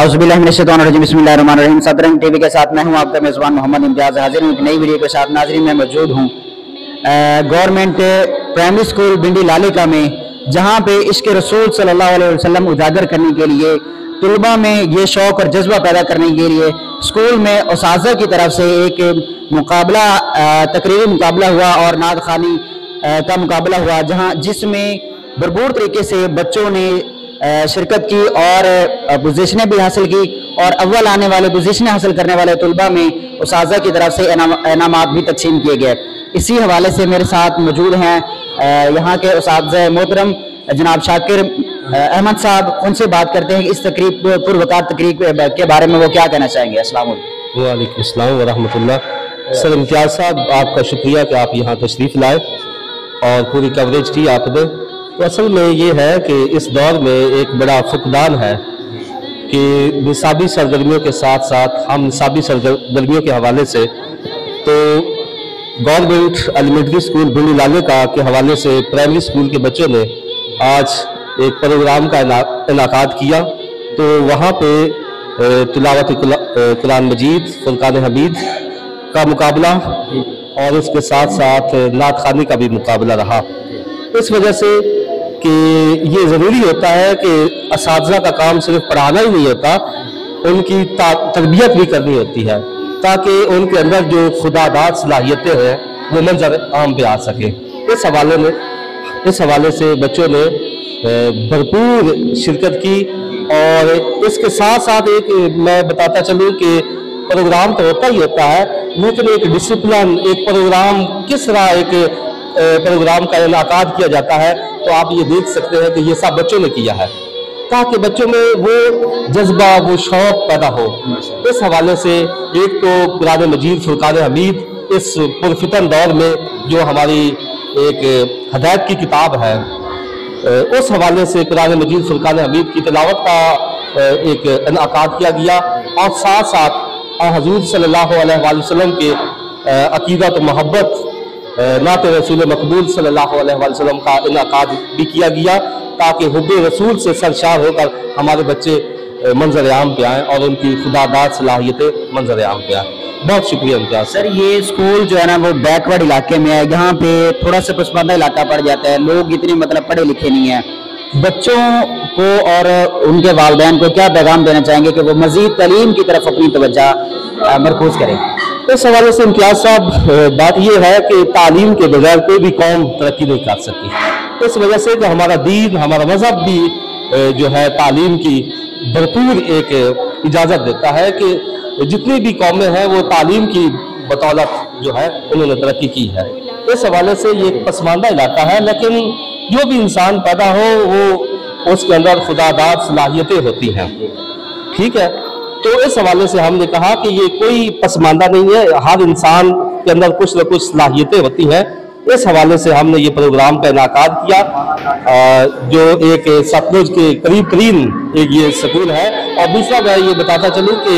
औज़ुबिल्लाहिमिनश्शैतानिर्रजीम बिस्मिल्लाहिर्रहमानिर्रहीम। सदरंग टीवी के साथ मैं हूं आपका मेज़बान मोहम्मद इम्तियाज़, हाजिर हूं एक नई वीडियो के साथ। नाज़रीन, मैं मौजूद हूं गवर्नमेंट प्राइमरी स्कूल भिंडी लालिका में, जहां पे इश्क़ रसूल सल्लल्लाहु अलैहि वसल्लम उजागर करने के लिए, तुलबा में ये शौक़ और जज्बा पैदा करने के लिए स्कूल में उस्ताज़ा की तरफ से एक मुकाबला, तकरीरी मुकाबला हुआ और नात ख़ानी का मुकाबला हुआ, जिसमें भरपूर तरीके से बच्चों ने शिरकत की और पोजीशनें भी हासिल की, और अव्वल आने वाले पोजीशनें हासिल करने वाले तुलबा में उस्ताज़ा की तरफ से इनामात भी तक़सीम किए गए। इसी हवाले से मेरे साथ मौजूद हैं यहाँ के उस्ताज़ मोहतरम जनाब शाकिर अहमद साहब। उनसे बात करते हैं कि इस तकरीब पुरवकार तकरीब के बारे में वो क्या कहना चाहेंगे। अस्सलाम वालेकुम। वालेकुम अस्सलाम व रहमतुल्लाह। सर इम्तियाज़ साहब, आपका शुक्रिया कि आप यहाँ तशरीफ़ लाए और पूरी कवरेज की आपने। तो असल में ये है कि इस दौर में एक बड़ा फुकदान है कि निसाबी सरगर्मियों के साथ साथ हम निसाबी सरगर्मियों के हवाले से, तो गवर्नमेंट एलिमेंट्री स्कूल भिंडी लालिका के हवाले से प्राइमरी स्कूल के बच्चों ने आज एक प्रोग्राम का इनाकाद किया। तो वहाँ पे तिलावत कुरान मजीद, फुरकान हमीद का मुकाबला और इसके साथ साथ नात ख़ानी का भी मुकाबला रहा। इस वजह से कि ये ज़रूरी होता है कि असातिज़ा का काम सिर्फ पढ़ाना ही नहीं होता, उनकी तरबियत भी करनी होती है, ताकि उनके अंदर जो खुदादाद सलाहियतें हैं वो मंजर आम पे आ सके। इस हवाले से बच्चों ने भरपूर शिरकत की। और इसके साथ साथ एक मैं बताता चलूँ कि प्रोग्राम तो होता ही होता है, लेकिन एक डिसिप्लिन, एक प्रोग्राम किस तरह एक प्रोग्राम का इनाकाद किया जाता है, तो आप ये देख सकते हैं कि ये सब बच्चों ने किया है, ताकि बच्चों में वो जज्बा, वो शौक़ पैदा हो। इस हवाले से एक तो कुरान मजीद, फुरकान हमीद, इस पुरफितन दौर में जो हमारी एक हदायत की किताब है, उस हवाले से कुरान मजीद, फुरकान हमीद की तिलावत का एक इनाकाद किया गया। और साथ साथ हुज़ूर सल्लल्लाहु अलैहि वसल्लम के अक़ीदत और मोहब्बत, नात रसूल मकबूल सल्लल्लाहु अलैहि वसल्लम का इनाकाद भी किया गया, ताकि हुब्बे रसूल से सरशार होकर हमारे बच्चे मंजर आम पे आएँ और उनकी खुदादाद सलाहियतें मंजर आम पे आएँ। बहुत शुक्रिया इम्तियाज़। सर, ये स्कूल जो है ना वो बैकवर्ड इलाके में है, यहाँ पे थोड़ा सा पसमानदा इलाका पड़ जाता है, लोग इतने मतलब पढ़े लिखे नहीं हैं। बच्चों को और उनके वालिदैन को क्या पैगाम देना चाहेंगे कि वो मज़ीद तालीम की तरफ अपनी तवज्जो मरकूज़ करें। इस हवाले से इम्तियाज़ साहब, बात यह है कि तालीम के बगैर कोई भी कौम तरक्की नहीं कर सकती। इस वजह से कि हमारा दीन, हमारा मज़हब भी जो है तालीम की भरपूर एक इजाज़त देता है कि जितनी भी कौमें हैं वो तालीम की बदौलत जो है उन्होंने तरक्की की है। इस हवाले से ये एक पसमानदा इलाका है, लेकिन जो भी इंसान पैदा हो वो उसके अंदर खुदादाद सलाहियतें होती हैं, ठीक है। तो इस हवाले से हमने कहा कि ये कोई पसमानदा नहीं है, हर इंसान के अंदर कुछ न कुछ सलाहियतें होती हैं। इस हवाले से हमने ये प्रोग्राम का इनाकाद किया, जो एक सतलुज के करीब तरीन एक ये स्कूल है। और दूसरा मैं ये बताता चलूँ कि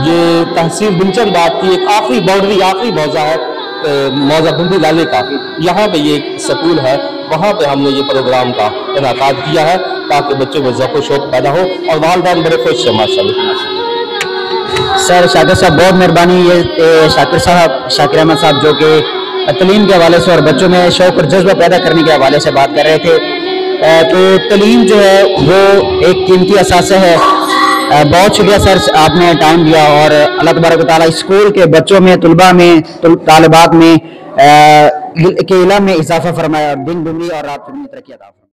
ये तहसील बिनचंद बाग की एक आखिरी बाउंड्री, आखिरी मौजा है मौजा भिंडी लालिका, यहाँ पे ये स्कूल है, वहाँ पे हमने ये प्रोग्राम का इनाकाद किया है, ताकि बच्चों में ज़ौक़ शौक़ पैदा हो और वालिदैन बड़े खुश हैं माशाअल्लाह। सर शाकिर साहब, बहुत मेहरबानी। ये शाकिर अहमद साहब जो कि तलीम के हवाले से और बच्चों में शौक़ और जज्बा पैदा करने के हवाले से बात कर रहे थे। तो तलीम जो है वो एक कीमती असासा है। बहुत शुक्रिया सर, आपने टाइम दिया, और अल्लाह तबारक व तआला स्कूल के बच्चों में, तुलबा में, तालिबात में के इल्म में इजाफा फरमाया, दिन दुगनी और रात चौगुनी तरक्की अता फरमाए।